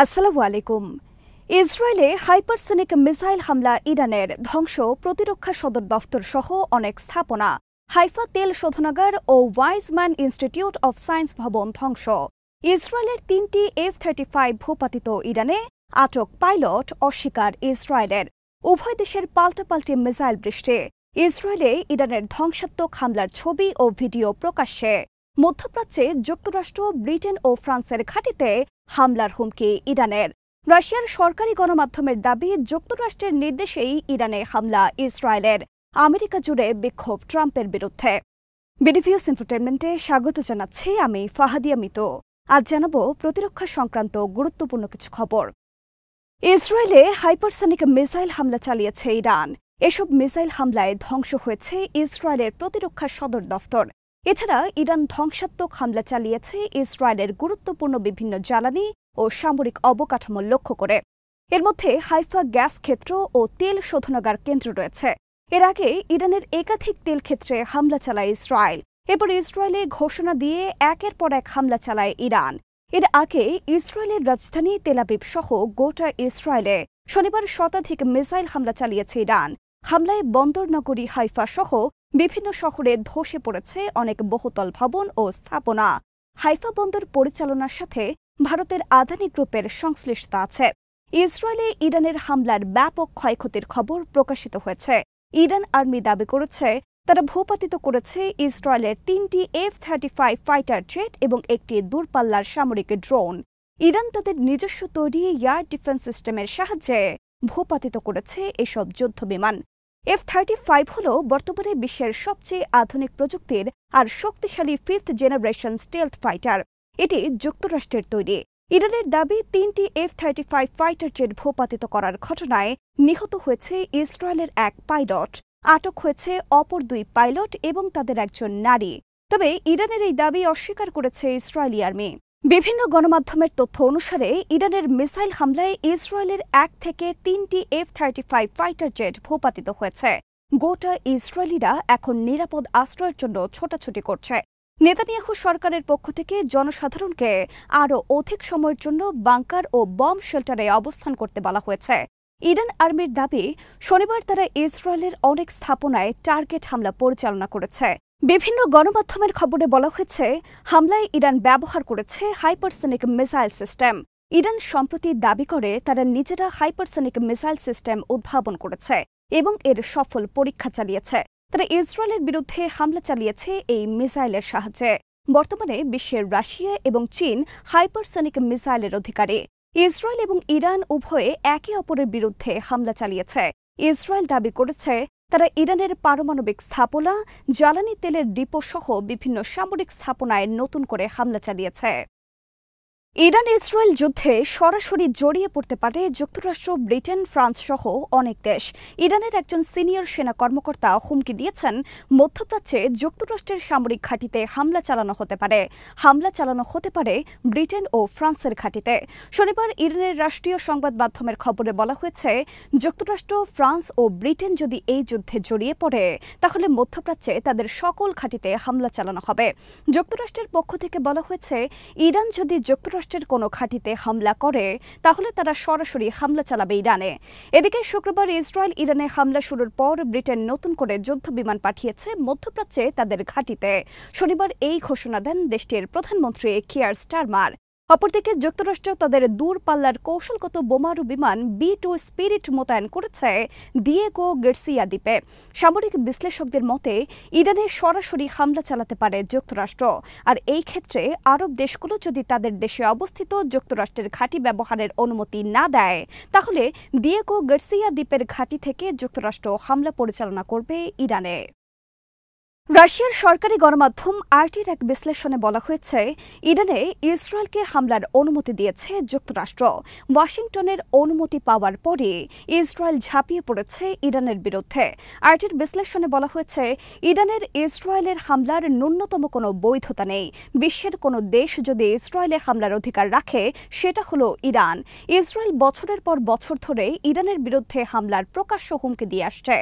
আসসালামু আলাইকুম। ইসরায়েলে হাইপারসনিক মিসাইল হামলা, ইরানের ধ্বংস, প্রতিরক্ষা সদর দফতর সহ অনেক স্থাপনা, হাইফা তেল শোধনাগার ও ওয়াইজম্যান ইনস্টিটিউট অব সায়েন্স ভবন ধ্বংস, ইসরায়েলের ৩টি F-35 ভূপাতিত ইরানে, আটক পাইলট অস্বীকার ইসরায়েলের, উভয় দেশের পাল্টাপাল্টি মিসাইল বৃষ্টি, ইসরায়েলে ইরানের ধ্বংসাত্মক হামলার ছবি ও ভিডিও প্রকাশ্যে, মধ্যপ্রাচ্যে যুক্তরাষ্ট্র, ব্রিটেন ও ফ্রান্সের ঘাঁটিতে হামলার হুমকি ইরানের, রাশিয়ার সরকারি গণমাধ্যমের দাবি যুক্তরাষ্ট্রের নির্দেশেই ইরানে হামলা ইসরায়েলের, আমেরিকা জুড়ে বিক্ষোভ ট্রাম্পের বিরুদ্ধে। বিডিভিউস ইনফোটেইনমেন্টে স্বাগত জানাচ্ছি আমি ফাহাদিয়া মিতু। আজ জানাবো প্রতিরক্ষা সংক্রান্ত গুরুত্বপূর্ণ কিছু খবর। ইসরায়েলে হাইপারসনিক মিসাইল হামলা চালিয়েছে ইরান। এসব মিসাইল হামলায় ধ্বংস হয়েছে ইসরায়েলের প্রতিরক্ষা সদর দফতর। এছাড়া ইরান ধ্বংসাত্মক হামলা চালিয়েছে ইসরায়েলের গুরুত্বপূর্ণ বিভিন্ন জ্বালানি ও সামরিক অবকাঠামো লক্ষ্য করে। এর মধ্যে হাইফা গ্যাস ক্ষেত্র ও তেল শোধনাগার কেন্দ্র রয়েছে। এর আগে ইরানের একাধিক তেল ক্ষেত্রে হামলা চালায় ইসরায়েল। এরপর ইসরায়েলে ঘোষণা দিয়ে একের পর এক হামলা চালায় ইরান। এর আগে ইসরায়েলের রাজধানী তেল আবিব সহ গোটা ইসরায়েলে শনিবার শতাধিক মিসাইল হামলা চালিয়েছে ইরান। হামলায় বন্দর নগরী হাইফা সহ বিভিন্ন শহরে ধসে পড়েছে অনেক বহুতল ভবন ও স্থাপনা। হাইফা বন্দর পরিচালনার সাথে ভারতের আদানি গ্রুপের সংশ্লিষ্টতা আছে। ইসরায়েলে ইরানের হামলার ব্যাপক ক্ষয়ক্ষতির খবর প্রকাশিত হয়েছে। ইরান আর্মি দাবি করেছে তারা ভূপাতিত করেছে ইসরায়েলের ৩টি F-35 ফাইটার জেট এবং একটি দূরপাল্লার সামরিক ড্রোন। ইরান তাদের নিজস্ব তৈরি এয়ার ডিফেন্স সিস্টেমের সাহায্যে ভূপাতিত করেছে এসব যুদ্ধবিমান। F-35 হল বর্তমানে বিশ্বের সবচেয়ে আধুনিক প্রযুক্তির আর শক্তিশালী 5th জেনারেশন স্টেলথ ফাইটার। এটি যুক্তরাষ্ট্রের তৈরি। ইরানের দাবি ৩টি F-35 ফাইটার জেট ভূপাতিত করার ঘটনায় নিহত হয়েছে ইসরায়েলের এক পাইলট, আটক হয়েছে অপর ২ পাইলট এবং তাদের একজন নারী। তবে ইরানের এই দাবি অস্বীকার করেছে ইসরায়েলি আর্মি। বিভিন্ন গণমাধ্যমের তথ্য অনুসারে ইরানের মিসাইল হামলায় ইসরায়েলের ১ থেকে ৩টি F-35 ফাইটার জেট ভূপাতিত হয়েছে। গোটা ইসরায়েলিরা এখন নিরাপদ আশ্রয়ের জন্য ছোটাছুটি করছে। নেতানিয়াহু সরকারের পক্ষ থেকে জনসাধারণকে আরও অধিক সময়ের জন্য বাংকার ও বম শেল্টারে অবস্থান করতে বলা হয়েছে। ইরান আর্মির দাবি শনিবার তারা ইসরায়েলের অনেক স্থাপনায় টার্গেট হামলা পরিচালনা করেছে। বিভিন্ন গণমাধ্যমের খবরে বলা হয়েছে হামলায় ইরান ব্যবহার করেছে হাইপারসনিক মিসাইল সিস্টেম। ইরান সম্প্রতি দাবি করে তারা নিজেরা হাইপারসনিক মিসাইল সিস্টেম উদ্ভাবন করেছে এবং এর সফল পরীক্ষা চালিয়েছে। তারা ইসরায়েলের বিরুদ্ধে হামলা চালিয়েছে এই মিসাইলের সাহায্যে। বর্তমানে বিশ্বের রাশিয়া এবং চীন হাইপারসনিক মিসাইলের অধিকারী। ইসরায়েল এবং ইরান উভয়ে একে অপরের বিরুদ্ধে হামলা চালিয়েছে। ইসরায়েল দাবি করেছে তারা ইরানের পারমাণবিক স্থাপনা, জ্বালানি তেলের ডিপো সহ বিভিন্ন সামরিক স্থাপনায় নতুন করে হামলা চালিয়েছে। ইরান ইসরায়েল যুদ্ধে সরাসরি জড়িয়ে পড়তে পারে যুক্তরাষ্ট্র, ব্রিটেন, ফ্রান্স সহ অনেক দেশ। ইরানের একজন সিনিয়র সেনা কর্মকর্তা হুমকি দিয়েছেন মধ্যপ্রাচ্যে যুক্তরাষ্ট্রের সামরিক ঘাঁটিতে হামলা চালানো হতে পারে। হামলা চালানো হতে পারে ব্রিটেন ও ফ্রান্সের ঘাঁটিতে। শনিবার ইরানের রাষ্ট্রীয় সংবাদ মাধ্যমের খবরে বলা হয়েছে যুক্তরাষ্ট্র, ফ্রান্স ও ব্রিটেন যদি এই যুদ্ধে জড়িয়ে পড়ে তাহলে মধ্যপ্রাচ্যে তাদের সকল ঘাঁটিতে হামলা চালানো হবে। যুক্তরাষ্ট্রের পক্ষ থেকে বলা হয়েছে ইরান যদি যুক্তরাষ্ট্রের কোনো ঘাঁটিতে হামলা করে তাহলে তারা সরাসরি হামলা চালাবে ইরানে। এদিকে শুক্রবার ইসরায়েল ইরানে হামলা শুরুর পর ব্রিটেন নতুন করে যুদ্ধবিমান পাঠিয়েছে মধ্যপ্রাচ্যে তাদের ঘাঁটিতে। শনিবার এই ঘোষণা দেন দেশটির প্রধানমন্ত্রী কিয়ার স্টারমার। অপরদিকে যুক্তরাষ্ট্র তাদের দূরপাল্লার কৌশলগত বোমারু বিমান B-2 স্পিরিট মোতায়েন করেছে দিয়েগো গার্সিয়া দ্বীপে। সামরিক বিশ্লেষকদের মতে ইরানে সরাসরি হামলা চালাতে পারে যুক্তরাষ্ট্র। আর এই ক্ষেত্রে আরব দেশগুলো যদি তাদের দেশে অবস্থিত যুক্তরাষ্ট্রের ঘাঁটি ব্যবহারের অনুমতি না দেয় তাহলে দিয়েগো গার্সিয়া দ্বীপের ঘাঁটি থেকে যুক্তরাষ্ট্র হামলা পরিচালনা করবে ইরানে। রাশিয়ার সরকারি গণমাধ্যম RTর এক বিশ্লেষণে বলা হয়েছে ইরানে ইসরায়েলকে হামলার অনুমতি দিয়েছে যুক্তরাষ্ট্র। ওয়াশিংটনের অনুমতি পাওয়ার পরে ইসরায়েল ঝাঁপিয়ে পড়েছে ইরানের বিরুদ্ধে। RTর বিশ্লেষণে বলা হয়েছে ইরানের ইসরায়েলের হামলার ন্যূনতম কোনো বৈধতা নেই। বিশ্বের কোনো দেশ যদি ইসরায়েলে হামলার অধিকার রাখে সেটা হলো ইরান। ইসরায়েল বছরের পর বছর ধরে ইরানের বিরুদ্ধে হামলার প্রকাশ্য হুমকি দিয়ে আসছে।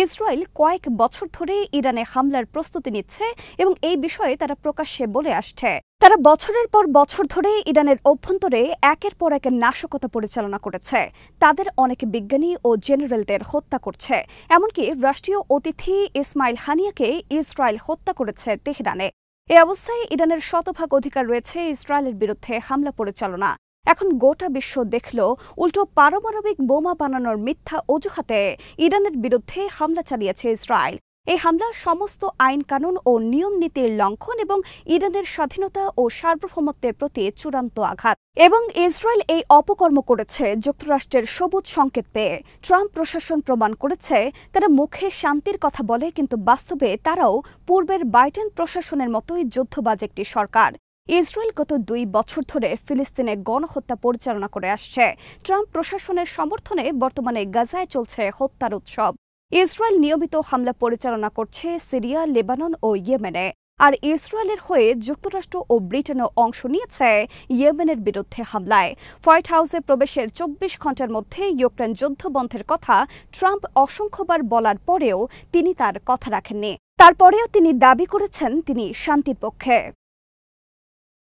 ইসরায়েল কয়েক বছর ধরে ইরানে হামলার প্রস্তুতি নিচ্ছে এবং এই বিষয়ে তারা প্রকাশ্যে বলে আসছে। তারা বছরের পর বছর ধরে ইরানের অভ্যন্তরে একের পর এক নাশকতা পরিচালনা করেছে। তাদের অনেক বিজ্ঞানী ও জেনারেলদের হত্যা করছে। এমনকি রাষ্ট্রীয় অতিথি ইসমাইল হানিয়াকে ইসরায়েল হত্যা করেছে তেহরানে। এ অবস্থায় ইরানের শতভাগ অধিকার রয়েছে ইসরায়েলের বিরুদ্ধে হামলা পরিচালনা। এখন গোটা বিশ্ব দেখল উল্টো পারমাণবিক বোমা বানানোর মিথ্যা অজুহাতে ইরানের বিরুদ্ধে হামলা চালিয়েছে ইসরায়েল। এই হামলা সমস্ত আইন কানুন ও নিয়ম নীতির লঙ্ঘন এবং ইরানের স্বাধীনতা ও সার্বভৌমত্বের প্রতি চূড়ান্ত আঘাত। এবং ইসরায়েল এই অপকর্ম করেছে যুক্তরাষ্ট্রের সবুজ সংকেত পেয়ে। ট্রাম্প প্রশাসন প্রমাণ করেছে তারা মুখে শান্তির কথা বলে, কিন্তু বাস্তবে তারাও পূর্বের বাইডেন প্রশাসনের মতোই যুদ্ধবাজ একটি সরকার। ইসরায়েল গত 2 বছর ধরে ফিলিস্তিনে গণহত্যা পরিচালনা করে আসছে। ট্রাম্প প্রশাসনের সমর্থনে বর্তমানে গাজায় চলছে হত্যার উৎসব। ইসরায়েল নিয়মিত হামলা পরিচালনা করছে সিরিয়া, লেবানন ও ইয়েমেনে। আর ইসরায়েলের হয়ে যুক্তরাষ্ট্র ও ব্রিটেনও অংশ নিয়েছে ইয়েমেনের বিরুদ্ধে হামলায়। হোয়াইট হাউসে প্রবেশের 24 ঘণ্টার মধ্যে ইউক্রেন যুদ্ধ বন্ধের কথা ট্রাম্প অসংখ্যবার বলার পরেও তিনি তার কথা রাখেননি। তারপরেও তিনি দাবি করেছেন তিনি শান্তির পক্ষে।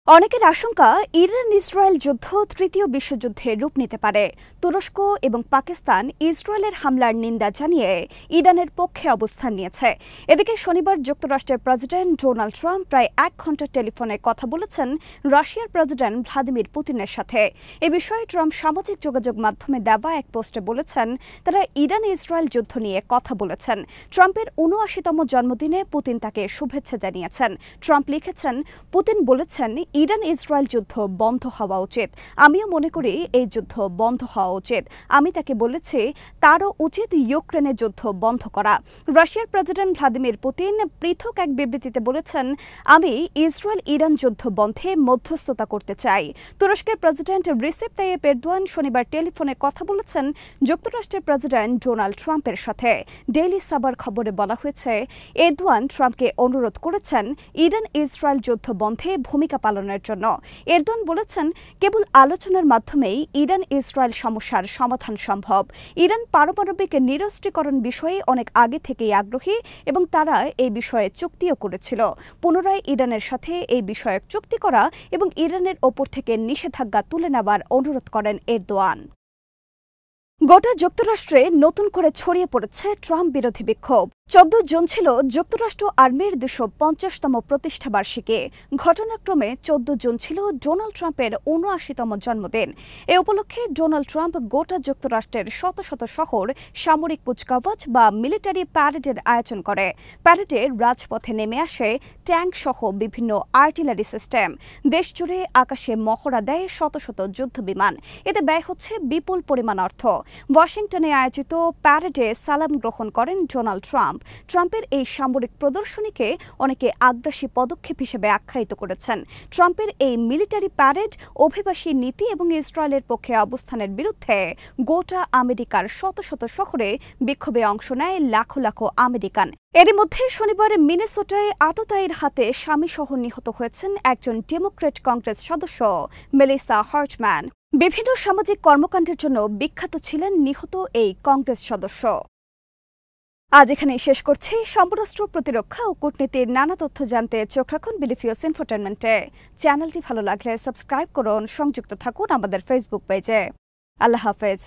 অনেকের আশঙ্কা ইরান ইসরায়েল যুদ্ধ তৃতীয় বিশ্বযুদ্ধে রূপ নিতে পারে। তুরস্ক এবং পাকিস্তান ইসরায়েলের হামলার নিন্দা জানিয়ে ইরানের পক্ষে অবস্থান নিয়েছে। এদিকে শনিবার যুক্তরাষ্ট্রের প্রেসিডেন্ট ডোনাল্ড ট্রাম্প প্রায় 1 ঘণ্টা টেলিফোনে কথা বলেছেন রাশিয়ার প্রেসিডেন্ট ভ্লাদিমির পুতিনের সাথে। এ বিষয়ে ট্রাম্প সামাজিক যোগাযোগ মাধ্যমে দেওয়া এক পোস্টে বলেছেন তারা ইরান ইসরায়েল যুদ্ধ নিয়ে কথা বলেছেন। ট্রাম্পের ৭৯তম জন্মদিনে পুতিন তাকে শুভেচ্ছা জানিয়েছেন। ট্রাম্প লিখেছেন, পুতিন বলেছেন ইরান ইসরায়েল যুদ্ধ বন্ধ হওয়া উচিত। আমিও মনে করি এই যুদ্ধ বন্ধ হওয়া উচিত। আমি তাকে বলেছি তারও উচিত ইউক্রেনের যুদ্ধ বন্ধ করা। রাশিয়ার প্রেসিডেন্ট ভ্লাদিমির পুতিন পৃথক এক বিবৃতিতে বলেছেন, আমি ইসরায়েল ইরান যুদ্ধ বন্ধে মধ্যস্থতা করতে চাই। তুরস্কের প্রেসিডেন্ট রিসেপ তাইয়েপ এরদোয়ান শনিবার টেলিফোনে কথা বলেছেন যুক্তরাষ্ট্রের প্রেসিডেন্ট ডোনাল্ড ট্রাম্পের সাথে। ডেইলি সাবার খবরে বলা হয়েছে এরদোয়ান ট্রাম্পকে অনুরোধ করেছেন ইরান ইসরায়েল যুদ্ধ বন্ধে ভূমিকা পালনের জন্য। এরদোয়ান বলেছেন কেবল আলোচনার মাধ্যমেই ইরান ইসরায়েল সমস্যার সমাধান সম্ভব। ইরান পারমাণবিক নিরস্ত্রীকরণ বিষয়ে অনেক আগে থেকেই আগ্রহী এবং তারা এই বিষয়ে চুক্তিও করেছিল। পুনরায় ইরানের সাথে এই বিষয়ক চুক্তি করা এবং ইরানের ওপর থেকে নিষেধাজ্ঞা তুলে নেওয়ার অনুরোধ করেন এরদোয়ান। গোটা যুক্তরাষ্ট্রে নতুন করে ছড়িয়ে পড়েছে ট্রাম্প বিরোধী বিক্ষোভ। 14 জুন ছিল যুক্তরাষ্ট্র আর্মির 250তম প্রতিষ্ঠাবার্ষিকী। ঘটনাক্রমে 14 জুন ছিল ডোনাল্ড ট্রাম্পের ৭৯তম জন্মদিন। এ উপলক্ষে ডোনাল্ড ট্রাম্প গোটা যুক্তরাষ্ট্রের শত শত শহর সামরিক কুচকাওয়াজ বা মিলিটারি প্যারেডের আয়োজন করে। প্যারেডে রাজপথে নেমে আসে ট্যাঙ্ক সহ বিভিন্ন আর্টিলারি সিস্টেম। দেশজুড়ে আকাশে মহড়া দেয় শত শত যুদ্ধবিমান। এতে ব্যয় হচ্ছে বিপুল পরিমাণ অর্থ। ওয়াশিংটনে আয়োজিত প্যারেডে সালাম গ্রহণ করেন ডোনাল্ড ট্রাম্প। ট্রাম্পের এই সামরিক প্রদর্শনীকে অনেকে আগ্রাসী পদক্ষেপ হিসেবে আখ্যায়িত করেছেন। ট্রাম্পের এই মিলিটারি প্যারেড অভিবাসী নীতি এবং ইসরায়েলের পক্ষে অবস্থানের বিরুদ্ধে গোটা আমেরিকার শত শত শহরে বিক্ষোভে অংশ নেয় লাখো লাখো আমেরিকান। এরই মধ্যে শনিবার মিনেসোটায় আততায়ীর হাতে স্বামীসহ নিহত হয়েছেন একজন ডেমোক্র্যাট কংগ্রেস সদস্য মেলিসা হার্টম্যান। বিভিন্ন সামাজিক কর্মকাণ্ডের জন্য বিখ্যাত ছিলেন নিহত এই কংগ্রেস সদস্য। আজ এখানে শেষ করছি। সমরাষ্ট্র, প্রতিরক্ষা ও কূটনীতির নানা তথ্য জানতে চোখ রাখুন বিলিফিউস ইনফোটেইনমেন্টে। চ্যানেলটি ভালো লাগলে সাবস্ক্রাইব করুন, সংযুক্ত থাকুন আমাদের ফেসবুক পেজে। আল্লাহ হাফেজ।